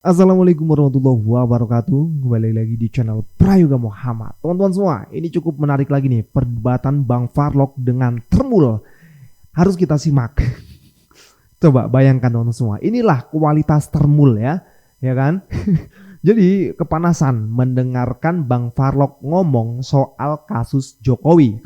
Assalamualaikum warahmatullahi wabarakatuh. Kembali lagi di channel Prayoga Muhammad. Teman-teman semua, ini cukup menarik lagi nih perdebatan Bang Farlok dengan Tremul. Harus kita simak. Coba bayangkan teman-teman semua. Inilah kualitas Tremul ya kan? Jadi kepanasan mendengarkan Bang Farlok ngomong soal kasus Jokowi,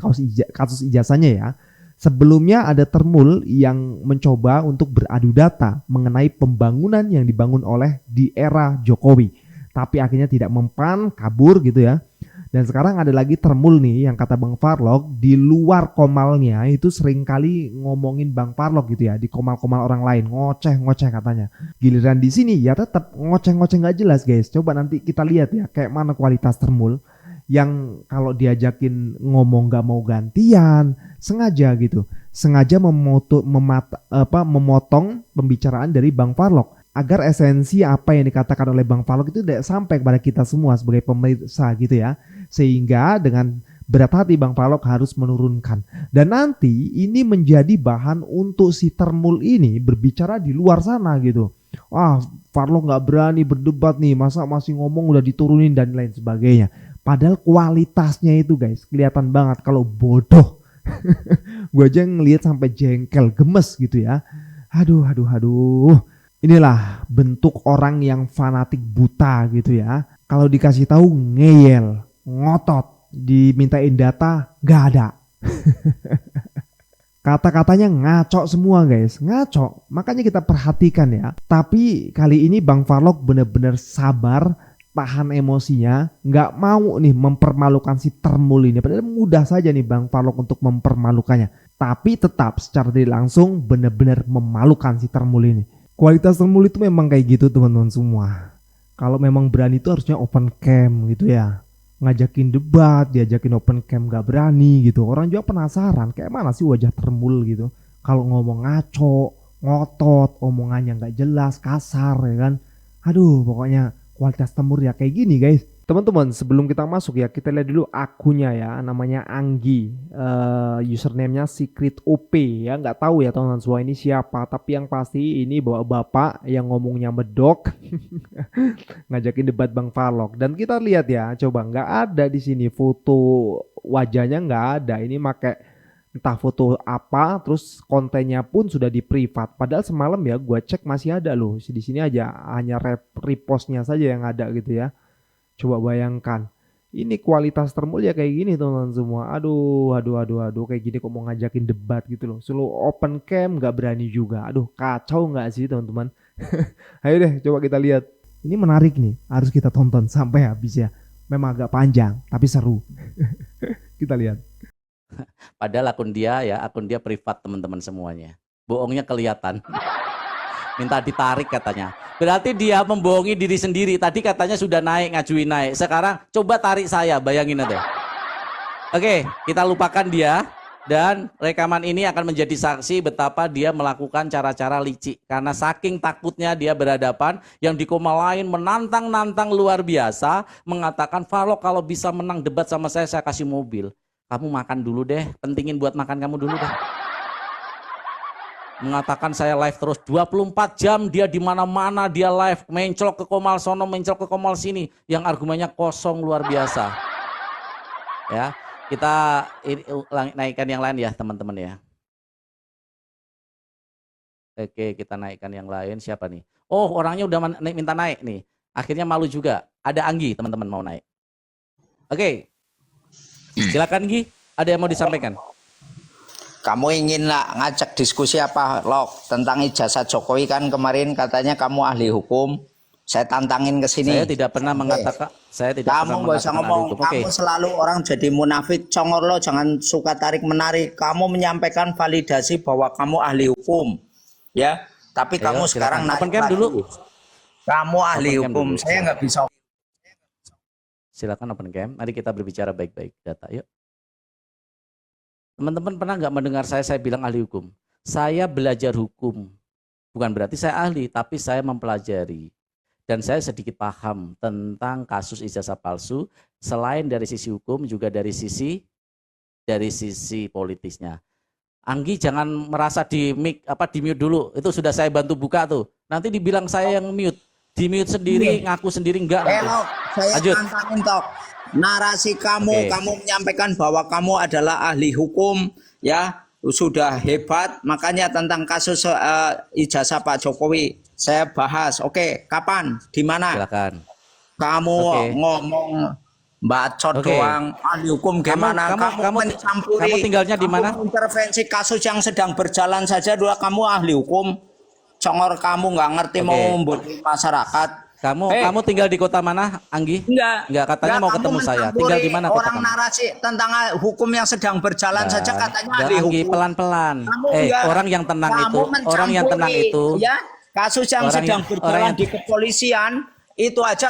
kasus ijazahnya ya. Sebelumnya ada Termul yang mencoba untuk beradu data mengenai pembangunan yang dibangun oleh di era Jokowi. Tapi akhirnya tidak mempan, kabur gitu ya. Dan sekarang ada lagi Termul nih yang kata Bang Farlok di luar komalnya itu seringkali ngomongin Bang Farlok gitu ya. Di komal-komal orang lain, ngoceh-ngoceh katanya. Giliran di sini ya tetap ngoceh-ngoceh gak jelas guys. Coba nanti kita lihat ya kayak mana kualitas Termul yang kalau diajakin ngomong gak mau gantian, sengaja memotong pembicaraan dari Bang Farlok agar esensi apa yang dikatakan oleh Bang Farlok itu tidak sampai kepada kita semua sebagai pemirsa gitu ya, sehingga dengan berat hati Bang Farlok harus menurunkan, dan nanti ini menjadi bahan untuk si Termul ini berbicara di luar sana gitu. Farlok nggak berani berdebat nih, masa masih ngomong udah diturunin dan lain sebagainya. Padahal kualitasnya itu guys kelihatan banget kalau bodoh. Gue aja ngelihat sampai jengkel, gemes gitu ya. Aduh. Inilah bentuk orang yang fanatik buta gitu ya. Kalau dikasih tahu ngeyel, ngotot, dimintain data gak ada. Kata-katanya ngaco semua guys, ngaco. Makanya kita perhatikan ya. Tapi kali ini Bang Farlok bener-bener sabar, tahan emosinya, nggak mau nih mempermalukan si Termul ini. Padahal mudah saja nih Bang Farlok untuk mempermalukannya. Tapi tetap secara tidak langsung bener-bener memalukan si Termul ini. Kualitas Termul itu memang kayak gitu teman-teman semua. Kalau memang berani itu harusnya open cam gitu ya. Ngajakin debat, diajakin open cam gak berani gitu. Orang juga penasaran kayak mana sih wajah Termul gitu. Kalau ngomong ngaco, ngotot, omongannya gak jelas, kasar ya kan. Pokoknya kualitas Termul ya kayak gini guys. Teman-teman, sebelum kita masuk ya, kita lihat dulu akunnya ya, namanya Anggi, username-nya Secret OP ya, nggak tahu ya teman-teman semua ini siapa, tapi yang pasti ini bapak yang ngomongnya medok, ngajakin debat Bang Farlok. Dan kita lihat ya, coba nggak ada di sini foto wajahnya, nggak ada. Ini pakai entah foto apa, terus kontennya pun sudah di privat. Padahal semalam ya gua cek masih ada loh. Di sini aja hanya repostnya saja yang ada gitu ya. Coba bayangkan. Ini kualitas Termul ya kayak gini teman-teman semua. Aduh, kayak gini kok mau ngajakin debat gitu loh. Selalu open cam nggak berani juga. Aduh, kacau nggak sih teman-teman? Ayo deh coba kita lihat. Ini menarik nih, harus kita tonton sampai habis ya. Memang agak panjang, tapi seru. Kita lihat. Padahal akun dia privat teman-teman semuanya. Bohongnya kelihatan. Minta ditarik katanya. Berarti dia membohongi diri sendiri. Tadi katanya sudah naik, ngajuin naik. Sekarang coba tarik saya, bayangin aja. Oke, kita lupakan dia. Dan rekaman ini akan menjadi saksi betapa dia melakukan cara-cara licik. Karena saking takutnya dia berhadapan, yang di koma lain menantang-nantang luar biasa. Mengatakan, Farlok kalau bisa menang debat sama saya kasih mobil. Kamu makan dulu deh, pentingin buat makan kamu dulu deh. Mengatakan saya live terus 24 jam, dia di mana-mana dia live, mencolok ke komal sono, mencolok ke komal sini, yang argumennya kosong luar biasa. Ya, kita naikkan yang lain ya teman-teman ya. Oke, kita naikkan yang lain. Siapa nih? Oh, orangnya udah minta naik nih. Akhirnya malu juga. Ada Anggi, teman-teman mau naik. Oke. Silakan Gi, ada yang mau disampaikan? Kamu ingin ngajak diskusi apa, Lok? Tentang ijazah Jokowi kan kemarin katanya kamu ahli hukum. Saya tantangin ke sini. Saya tidak pernah mengatakan. Saya tidak pernah Kamu gak usah ngomong. Kamu selalu orang jadi munafik, congor lo, jangan suka tarik menarik. Kamu menyampaikan validasi bahwa kamu ahli hukum, ya. Tapi kamu sekarang naik lagi. Dulu. Kamu ahli hukum. Saya nggak bisa. Silakan open cam. Mari kita berbicara baik-baik data. Yuk. Teman-teman pernah nggak mendengar saya bilang ahli hukum? Saya belajar hukum. Bukan berarti saya ahli, tapi saya mempelajari. Dan saya sedikit paham tentang kasus ijazah palsu, selain dari sisi hukum, juga dari sisi politisnya. Anggi jangan merasa di mute dulu, itu sudah saya bantu buka tuh. Nanti dibilang saya yang mute. Di mute sendiri, ngaku sendiri enggak nanti. Elok, saya Lanjut. tantangin tok. Narasi kamu, Oke. kamu menyampaikan bahwa kamu adalah ahli hukum, ya sudah hebat. Makanya tentang kasus ijazah Pak Jokowi saya bahas. Oke, kapan, di mana? Silakan. Kamu Oke. ngomong bacot Oke. doang, ahli hukum gimana? kamu mencampuri, tinggalnya di mana? kamu intervensi kasus yang sedang berjalan saja dulu kamu ahli hukum. Congor kamu nggak ngerti Oke. mau membodohi masyarakat. Kamu tinggal di kota mana, Anggi? Enggak, katanya mau kamu ketemu saya. mencampuri Tinggal di mana kota orang kamu? narasi tentang hukum yang sedang berjalan saja katanya ahli Anggi, hukum. pelan-pelan. Kamu enggak. Orang yang tenang Kamu itu, orang yang tenang mencampuri, itu, ya kasus yang orang sedang yang- berjalan orang yang- di kepolisian itu aja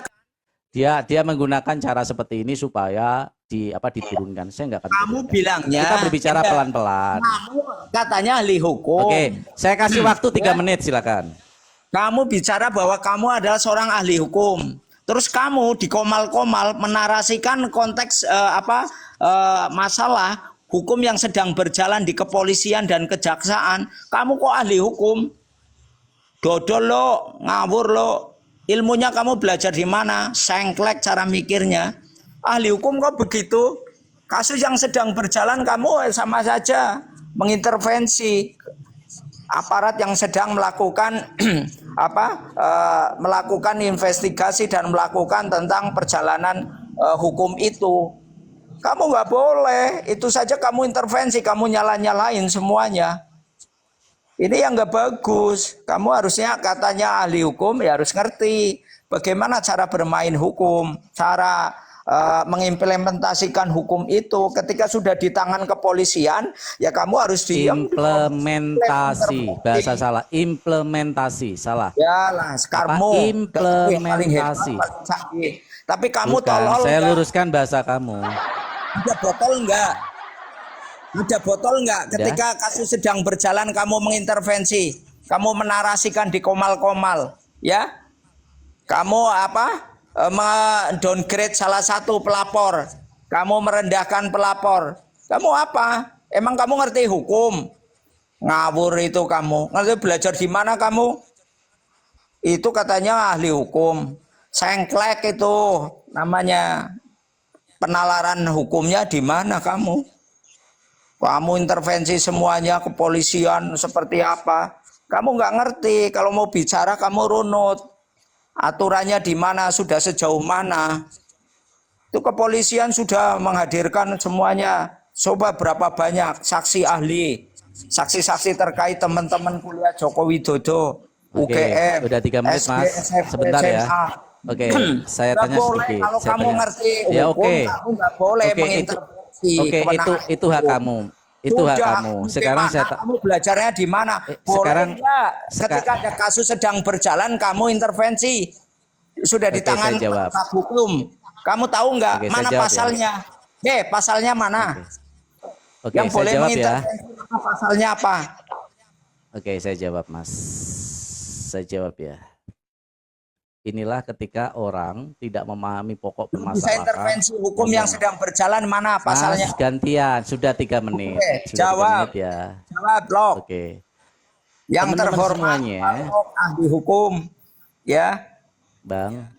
dia menggunakan cara seperti ini supaya diturunkan. Saya enggak akan kamu turunkan. bilangnya. Kita berbicara enggak. pelan-pelan. Kamu katanya ahli hukum. Oke, saya kasih waktu 3 menit, silakan. Kamu bicara bahwa kamu adalah seorang ahli hukum. Terus kamu di komal-komal menarasikan konteks masalah hukum yang sedang berjalan di kepolisian dan kejaksaan. Kamu kok ahli hukum? Dodol lo, ngawur lo. Ilmunya kamu belajar di mana? Sengklek cara mikirnya. Ahli hukum kok begitu? Kasus yang sedang berjalan kamu sama saja mengintervensi aparat yang sedang melakukan melakukan investigasi dan melakukan tentang perjalanan hukum itu. Kamu nggak boleh, itu saja kamu intervensi, kamu nyalain semuanya. Ini yang nggak bagus. Kamu harusnya katanya ahli hukum ya harus ngerti bagaimana cara bermain hukum, cara mengimplementasikan hukum itu. Ketika sudah di tangan kepolisian, ya kamu harus diam. Implementasi, bahasa salah. Implementasi, salah. Ya lah, sekarmu Implementasi. Tapi kamu Bukan, tolol. saya enggak? luruskan bahasa kamu. Ada botol enggak? Ada botol enggak? Ketika kasus sedang berjalan kamu mengintervensi, kamu menarasikan di komal-komal, ya? Kamu downgrade salah satu pelapor, kamu merendahkan pelapor. Kamu apa? Emang kamu ngerti hukum? Ngawur itu kamu. Ngerti belajar di mana kamu? Itu katanya ahli hukum. Sengklek itu namanya. Penalaran hukumnya di mana kamu? Kamu intervensi semuanya kepolisian seperti apa? Kamu nggak ngerti. Kalau mau bicara kamu runut. Aturannya di mana? Sudah sejauh mana? Itu kepolisian sudah menghadirkan semuanya. Coba berapa banyak saksi ahli, saksi-saksi terkait teman-teman kuliah Joko Widodo, Oke, UGM, udah 3 menit, Mas. SB, Sebentar ya. SMA. Oke, saya Nggak tanya boleh, sedikit. kalau Saya kamu tanya. ngerti Ya, hukum, oke. kamu nggak boleh Oke, mengintervensi. Oke, kewenangan itu hak hukum. kamu. Itu hak Sudah, kamu. Sekarang gimana? Kamu belajarnya di mana? Boleh sekarang nggak? Ketika ada kasus sedang berjalan, kamu intervensi. Sudah di Oke, tangan saya jawab. penegak hukum. Kamu tahu nggak Oke, saya mana jawab ya. pasalnya? Pasalnya mana? Oke, Yang saya boleh jawab ya. mengintervensi mana pasalnya apa? Oke, saya jawab, Mas. Saya jawab ya. Inilah ketika orang tidak memahami pokok Bisa permasalahan. intervensi hukum yang sedang berjalan mana pasalnya? Mas, gantian. Sudah 3 menit. Oke, Sudah 3 jawab. menit ya. Jawab, Lok. Oke. Yang Teman-teman terhormat semuanya. Pak Lok, ahli hukum. Ya. Bang.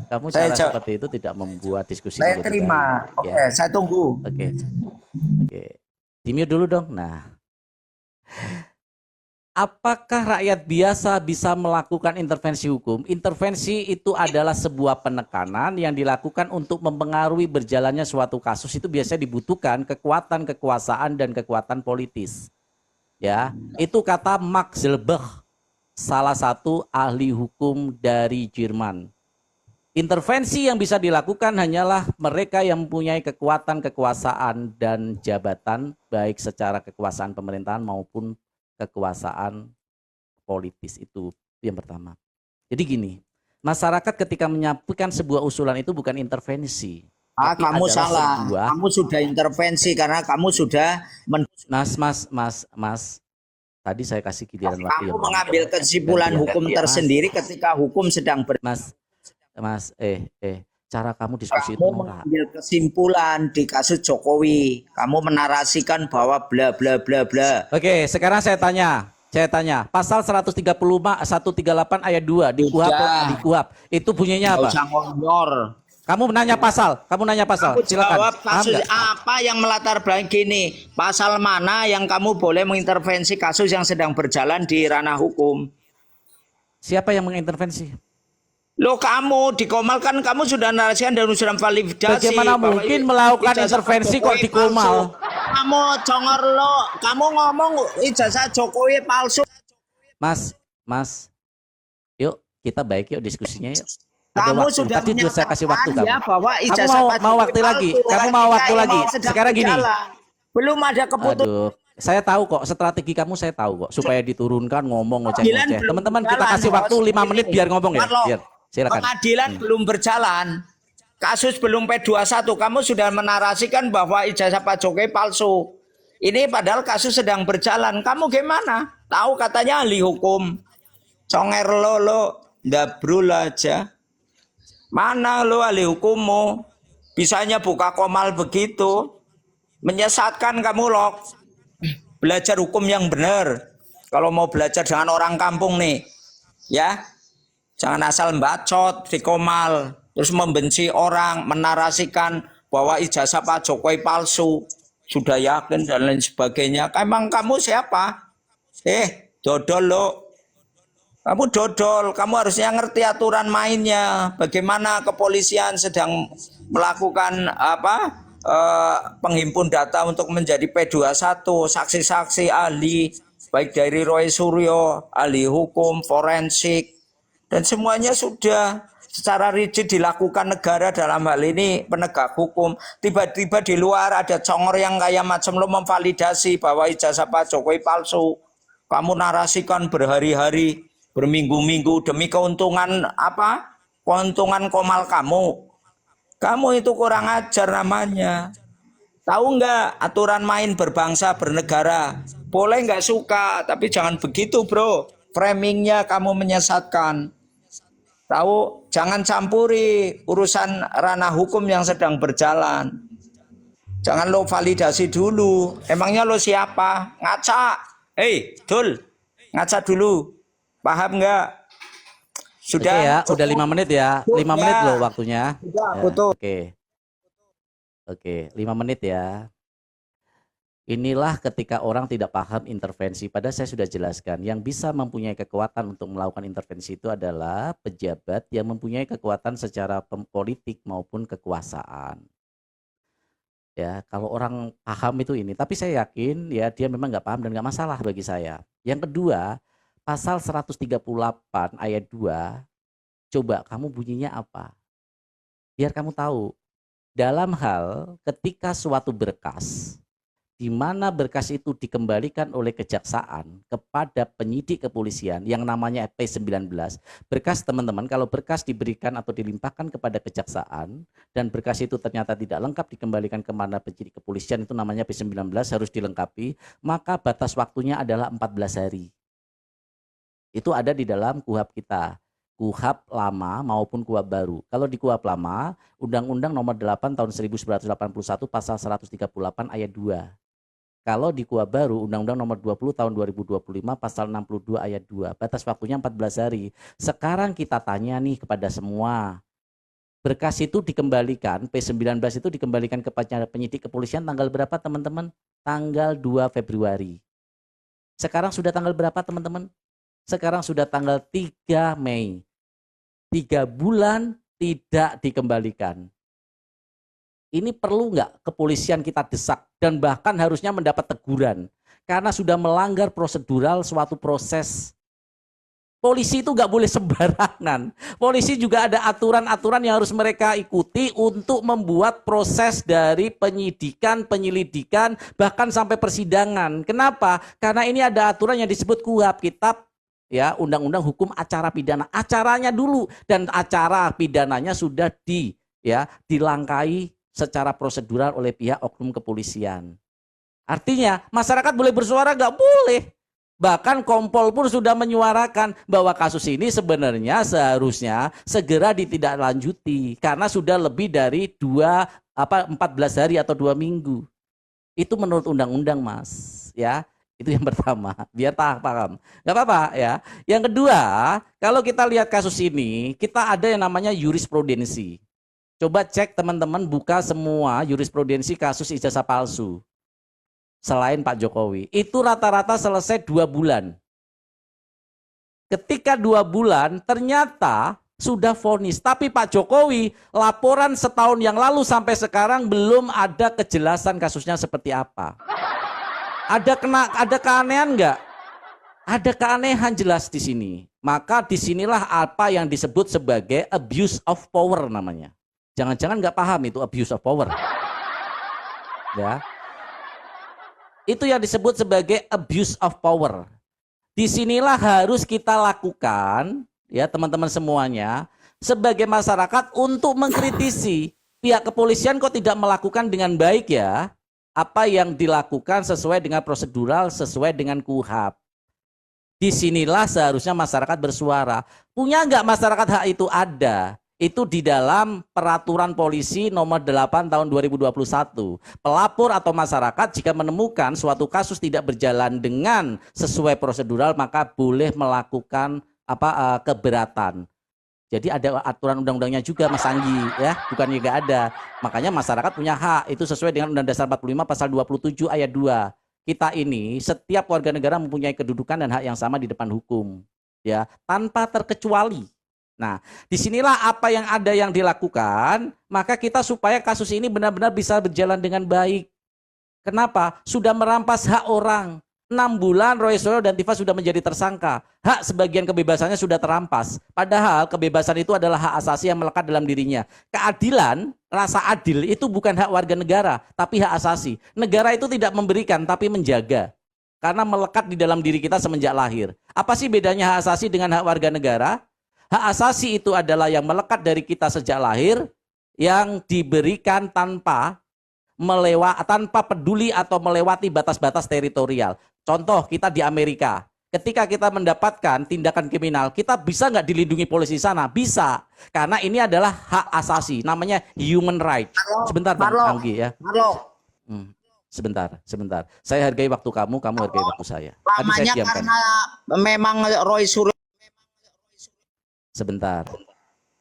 Kamu Saya cara jawab. seperti itu tidak membuat diskusi Saya menjadi terima. baik, Oke, ya. saya tunggu. Oke. Di-mute dulu dong. Nah. Apakah rakyat biasa bisa melakukan intervensi hukum? Intervensi itu adalah sebuah penekanan yang dilakukan untuk mempengaruhi berjalannya suatu kasus. Itu biasanya dibutuhkan kekuatan kekuasaan dan kekuatan politis. Ya, itu kata Max Zellbach, salah satu ahli hukum dari Jerman. Intervensi yang bisa dilakukan hanyalah mereka yang mempunyai kekuatan kekuasaan dan jabatan, baik secara kekuasaan pemerintahan maupun kekuasaan politis. Itu yang pertama. Jadi gini, masyarakat ketika menyampaikan sebuah usulan itu bukan intervensi. Tapi Kamu adalah salah. sebuah- Kamu sudah intervensi karena kamu sudah Mas. Tadi saya kasih giliran waktu kamu mengambil kesimpulan hukum tersendiri ketika hukum sedang Mas, cara kamu diskusi itu kamu norak. mengambil kesimpulan di kasus Jokowi. Kamu menarasikan bahwa bla bla bla bla. Oke, sekarang saya tanya. Saya tanya, pasal 138 ayat 2 di KUHP itu bunyinya apa? Nggak usah ngomor. Kamu nanya pasal. Aku Silakan. jawab kasus apa yang melatar belakang gini. Pasal mana yang kamu boleh mengintervensi kasus yang sedang berjalan di ranah hukum? Siapa yang mengintervensi? Loh, kamu di Komal kan kamu sudah narasikan dan sudah validasi. Bagaimana mungkin melakukan intervensi kok di Komal? Kamu congor lo, kamu ngomong ijazah Jokowi palsu. Mas, yuk kita baik yuk diskusinya yuk. Kamu sudah tadi saya kasih waktu kamu. Ya, bahwa Kamu mau waktu lagi? Kamu mau waktu lagi? Sekarang gini. Belum ada keputusan. Aduh, saya tahu kok strategi kamu, saya tahu kok supaya diturunkan ngomong ngoceh-ngoceh. Teman-teman kita kasih waktu 5 menit biar ngomong ya. Biar. Silakan. Pengadilan belum berjalan. Kasus belum P21. Kamu sudah menarasikan bahwa ijazah Pak Jokowi palsu. Ini padahal kasus sedang berjalan. Kamu gimana? Tahu katanya ahli hukum. Conger lo ndabrul aja. Mana lo ahli hukummu? Bisanya buka Komal begitu. Menyesatkan kamu loh. Belajar hukum yang benar. Kalau mau belajar dengan orang kampung nih. Ya. Jangan asal bacot di Komal. Terus membenci orang. Menarasikan bahwa ijazah Pak Jokowi palsu. Sudah yakin dan lain sebagainya. Emang kamu siapa? Dodol lo. Kamu dodol. Kamu harusnya ngerti aturan mainnya. Bagaimana kepolisian sedang melakukan penghimpun data untuk menjadi P21. Saksi-saksi ahli. Baik dari Roy Suryo. Ahli hukum, forensik. Dan semuanya sudah secara rigid dilakukan negara dalam hal ini penegak hukum. Tiba-tiba di luar ada congor yang kayak macam lo memvalidasi bahwa ijazah Pak Jokowi palsu. Kamu narasikan berhari-hari, berminggu-minggu demi keuntungan apa? Keuntungan Komal kamu. Kamu itu kurang ajar namanya. Tahu nggak aturan main berbangsa bernegara? Boleh nggak suka, tapi jangan begitu bro. Framingnya kamu menyesatkan. Tahu, jangan campuri urusan ranah hukum yang sedang berjalan. Jangan lo validasi dulu. Emangnya lo siapa? Ngaca. Dul. Ngaca dulu. Paham nggak? Sudah ya, udah 5 menit ya. 5 menit loh waktunya. Sudah, ya, Oke, 5 menit ya. Inilah ketika orang tidak paham intervensi. Padahal saya sudah jelaskan, yang bisa mempunyai kekuatan untuk melakukan intervensi itu adalah pejabat yang mempunyai kekuatan secara politik maupun kekuasaan. Ya, kalau orang paham itu ini. Tapi saya yakin ya dia memang nggak paham dan nggak masalah bagi saya. Yang kedua, pasal 138 ayat 2, coba kamu bunyinya apa? Biar kamu tahu. Dalam hal ketika suatu berkas di mana berkas itu dikembalikan oleh kejaksaan kepada penyidik kepolisian yang namanya P19. Berkas teman-teman, kalau berkas diberikan atau dilimpahkan kepada kejaksaan dan berkas itu ternyata tidak lengkap dikembalikan kepada penyidik kepolisian, itu namanya P19 harus dilengkapi, maka batas waktunya adalah 14 hari. Itu ada di dalam KUHP kita. KUHP lama maupun KUHP baru. Kalau di KUHP lama, Undang-Undang Nomor 8 Tahun 1981 Pasal 138 ayat 2. Kalau di KUHP baru, Undang-Undang Nomor 20 Tahun 2025 Pasal 62 ayat 2. Batas waktunya 14 hari. Sekarang kita tanya nih kepada semua. Berkas itu dikembalikan, P19 itu dikembalikan kepada penyidik kepolisian tanggal berapa teman-teman? Tanggal 2 Februari. Sekarang sudah tanggal berapa teman-teman? Sekarang sudah tanggal 3 Mei. 3 bulan tidak dikembalikan. Ini perlu nggak kepolisian kita desak dan bahkan harusnya mendapat teguran karena sudah melanggar prosedural suatu proses. Polisi itu nggak boleh sembarangan. Polisi juga ada aturan-aturan yang harus mereka ikuti untuk membuat proses dari penyidikan, penyelidikan, bahkan sampai persidangan. Kenapa? Karena ini ada aturan yang disebut KUHP, Kitab ya Undang-Undang Hukum Acara Pidana. Acaranya dulu dan acara pidananya sudah dilangkai secara prosedural oleh pihak oknum kepolisian. Artinya masyarakat boleh bersuara? Nggak boleh. Bahkan Kompol pun sudah menyuarakan bahwa kasus ini sebenarnya seharusnya segera ditindaklanjuti karena sudah lebih dari 14 hari atau 2 minggu. Itu menurut undang-undang, Mas. Ya, Itu yang pertama, biar paham. Gak apa-apa ya. Yang kedua, kalau kita lihat kasus ini, kita ada yang namanya jurisprudensi. Coba cek teman-teman, buka semua jurisprudensi kasus ijazah palsu. Selain Pak Jokowi. Itu rata-rata selesai 2 bulan. Ketika 2 bulan, ternyata sudah vonis. Tapi Pak Jokowi, laporan setahun yang lalu sampai sekarang belum ada kejelasan kasusnya seperti apa. Ada keanehan nggak? Ada keanehan jelas di sini. Maka disinilah apa yang disebut sebagai abuse of power namanya. Jangan-jangan nggak paham itu abuse of power. Ya, itu yang disebut sebagai abuse of power. Disinilah harus kita lakukan, ya teman-teman semuanya, sebagai masyarakat untuk mengkritisi pihak kepolisian kok tidak melakukan dengan baik ya. Apa yang dilakukan sesuai dengan prosedural, sesuai dengan KUHAP. Disinilah seharusnya masyarakat bersuara. Punya nggak masyarakat hak itu? Ada. Itu di dalam peraturan polisi nomor 8 tahun 2021. Pelapor atau masyarakat jika menemukan suatu kasus tidak berjalan dengan sesuai prosedural, maka boleh melakukan keberatan. Jadi ada aturan undang-undangnya juga Mas Anggi ya, bukannya nggak ada. Makanya masyarakat punya hak, itu sesuai dengan Undang Dasar 45 pasal 27 ayat 2. Kita ini setiap warga negara mempunyai kedudukan dan hak yang sama di depan hukum, ya, tanpa terkecuali. Nah, disinilah apa yang ada yang dilakukan, maka kita supaya kasus ini benar-benar bisa berjalan dengan baik. Kenapa? Sudah merampas hak orang. 6 bulan Roy Suryo dan Tifa sudah menjadi tersangka. Hak sebagian kebebasannya sudah terampas. Padahal kebebasan itu adalah hak asasi yang melekat dalam dirinya. Keadilan, rasa adil itu bukan hak warga negara, tapi hak asasi. Negara itu tidak memberikan, tapi menjaga. Karena melekat di dalam diri kita semenjak lahir. Apa sih bedanya hak asasi dengan hak warga negara? Hak asasi itu adalah yang melekat dari kita sejak lahir, yang diberikan tanpa peduli atau melewati batas-batas teritorial. Contoh, kita di Amerika, ketika kita mendapatkan tindakan kriminal, kita bisa nggak dilindungi polisi sana? Bisa, karena ini adalah hak asasi, namanya human right. Sebentar Bang Anggi ya. Sebentar. Saya hargai waktu kamu hargai waktu saya. Lamanya karena memang Roy Suryo. Sebentar.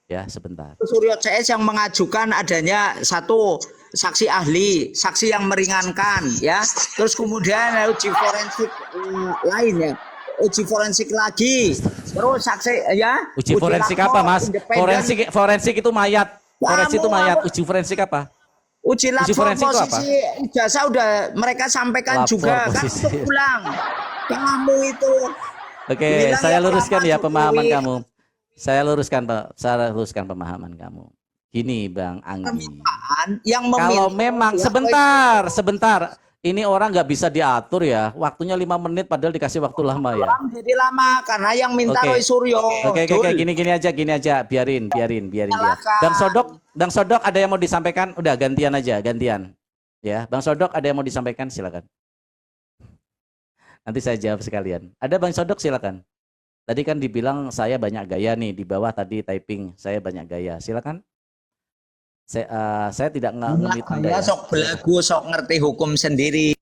Ya, sebentar. Suryo CS yang mengajukan adanya satu saksi ahli, saksi yang meringankan, ya. Terus kemudian uji forensik lain ya, uji forensik lagi. Terus saksi ya. Uji forensik apa, Mas? Forensik itu mayat. Forensik itu mayat. Uji forensik apa? Uji lapor posisi ijazah udah mereka sampaikan lapor juga. Posisi. Kan pulang. Kamu itu. Oke, saya luruskan ya pemahaman kamu. Saya luruskan pemahaman kamu. Gini Bang Anggi, yang kalau memang sebentar, ini orang nggak bisa diatur ya, waktunya 5 menit padahal dikasih waktu lama ya. Jadi lama karena yang minta Roy Suryo. Oke, gini aja, biarin dia. Bang Sodok ada yang mau disampaikan? Udah gantian aja, ya. Bang Sodok ada yang mau disampaikan? Silakan. Nanti saya jawab sekalian. Ada Bang Sodok, silakan. Tadi kan dibilang saya banyak gaya nih, di bawah tadi typing saya banyak gaya. Silakan. Saya tidak ngelit Anda ya. Sok belagu, sok ngerti hukum sendiri.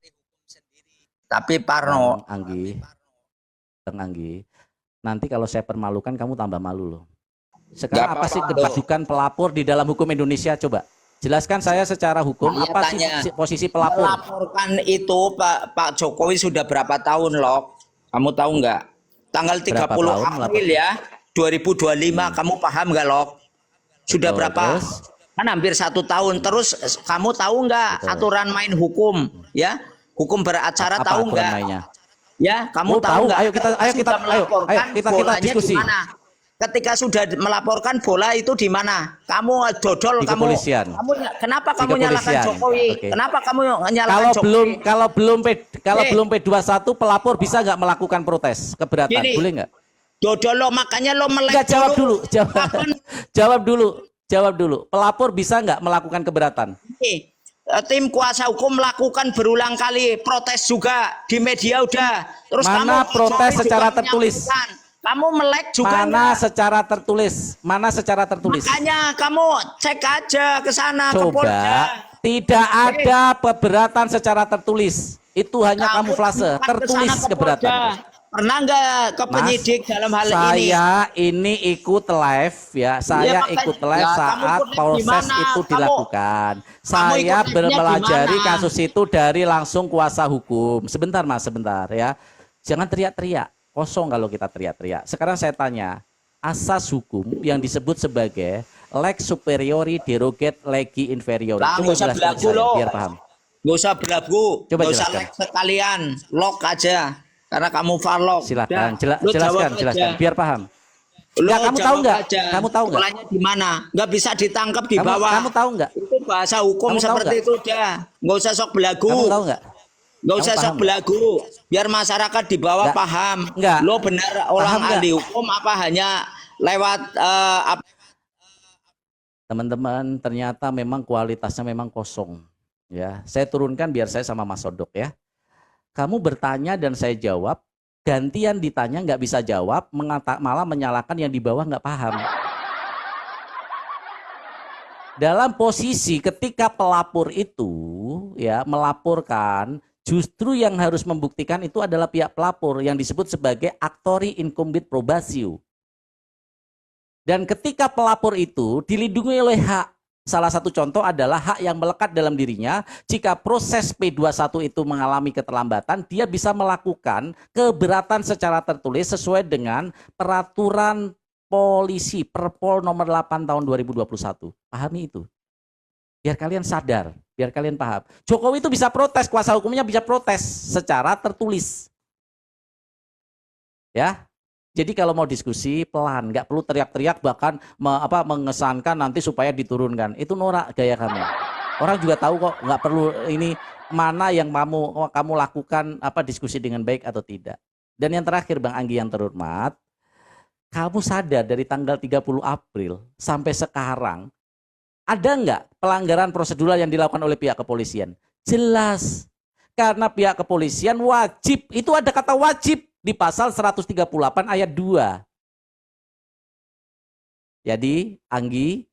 Tapi Parno. Bang Anggi, nanti kalau saya permalukan kamu tambah malu loh. Sekarang apa sih kedudukan pelapor di dalam hukum Indonesia? Coba jelaskan saya secara hukum apa sih posisi pelapor? Melaporkan itu Pak Jokowi sudah berapa tahun loh? Kamu tahu nggak? Tanggal 30 April ya 2025 kamu paham nggak loh? Sudah berapa? Kan hampir 1 tahun. Terus kamu tahu nggak aturan main hukum ya? Hukum beracara tahu nggak? Ya, kamu tahu nggak? Ayo kita diskusi. Ketika sudah melaporkan bola itu di mana? Kamu dodol, kenapa kamu nyalakan Jokowi? Okay. Kenapa kamu nyalakan Jokowi? Kalau belum P21 pelapor bisa nggak melakukan protes keberatan? Boleh nggak? Dodol lo, makanya lo melek. Jawab dulu. Pelapor bisa nggak melakukan keberatan? Tim kuasa hukum melakukan berulang kali protes juga di media udah. Terus mana kamu protes secara tertulis? Kamu melek juga. Mana secara tertulis? Makanya kamu cek aja ke sana. Coba. Tidak ada keberatan secara tertulis. Itu hanya kamuflase, tertulis keberatan. Pernah nggak ke penyidik dalam hal ini? Saya ini ikut live ya, saya ikut live saat proses itu dilakukan. Saya belajar kasus itu dari langsung kuasa hukum. Sebentar Mas, sebentar ya. Jangan teriak-teriak, kosong kalau kita teriak-teriak. Sekarang saya tanya, asas hukum yang disebut sebagai lex superiori derogat legi inferiori. Nggak usah belagu loh. Biar paham. Nggak usah belagu, nggak usah lex sekalian, lock aja. Karena kamu farlok. Silakan, jelaskan, biar paham. Kamu tahu nggak? Kamu tahu nggak? Polanya di mana? Nggak bisa ditangkap di bawah. Kamu tahu nggak? Itu bahasa hukum seperti itu udah. Nggak usah sok belagu. Kamu tahu nggak? Nggak usah sok belagu. Biar masyarakat di bawah paham. Enggak. Lo benar orang ahli hukum apa hanya lewat Teman-teman, ternyata memang kualitasnya memang kosong. Ya, saya turunkan biar saya sama Mas Sodok ya. Kamu bertanya dan saya jawab, gantian ditanya nggak bisa jawab, malah menyalahkan yang di bawah nggak paham. Dalam posisi ketika pelapor itu ya melaporkan, justru yang harus membuktikan itu adalah pihak pelapor yang disebut sebagai actori incumbit probatio. Dan ketika pelapor itu dilindungi oleh hak. Salah satu contoh adalah hak yang melekat dalam dirinya. Jika proses P21 itu mengalami keterlambatan, dia bisa melakukan keberatan secara tertulis sesuai dengan peraturan polisi Perpol nomor 8 tahun 2021. Pahami itu. Biar kalian sadar, biar kalian paham. Jokowi itu bisa protes, kuasa hukumnya bisa protes secara tertulis. Ya. Jadi kalau mau diskusi pelan, nggak perlu teriak-teriak bahkan mengesankan nanti supaya diturunkan. Itu norak gaya kamu. Orang juga tahu kok, nggak perlu ini mana yang kamu lakukan diskusi dengan baik atau tidak. Dan yang terakhir Bang Anggi yang terhormat, kamu sadar dari tanggal 30 April sampai sekarang ada nggak pelanggaran prosedural yang dilakukan oleh pihak kepolisian? Jelas. Karena pihak kepolisian wajib, itu ada kata wajib di pasal 138 ayat 2. Jadi Anggi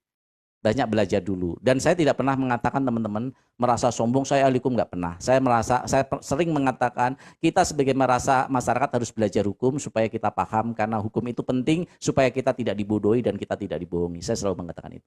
banyak belajar dulu. Dan saya tidak pernah mengatakan teman-teman merasa sombong, saya ahli hukum, nggak pernah. Saya sering mengatakan kita sebagai masyarakat harus belajar hukum supaya kita paham, karena hukum itu penting supaya kita tidak dibodohi dan kita tidak dibohongi. Saya selalu mengatakan itu.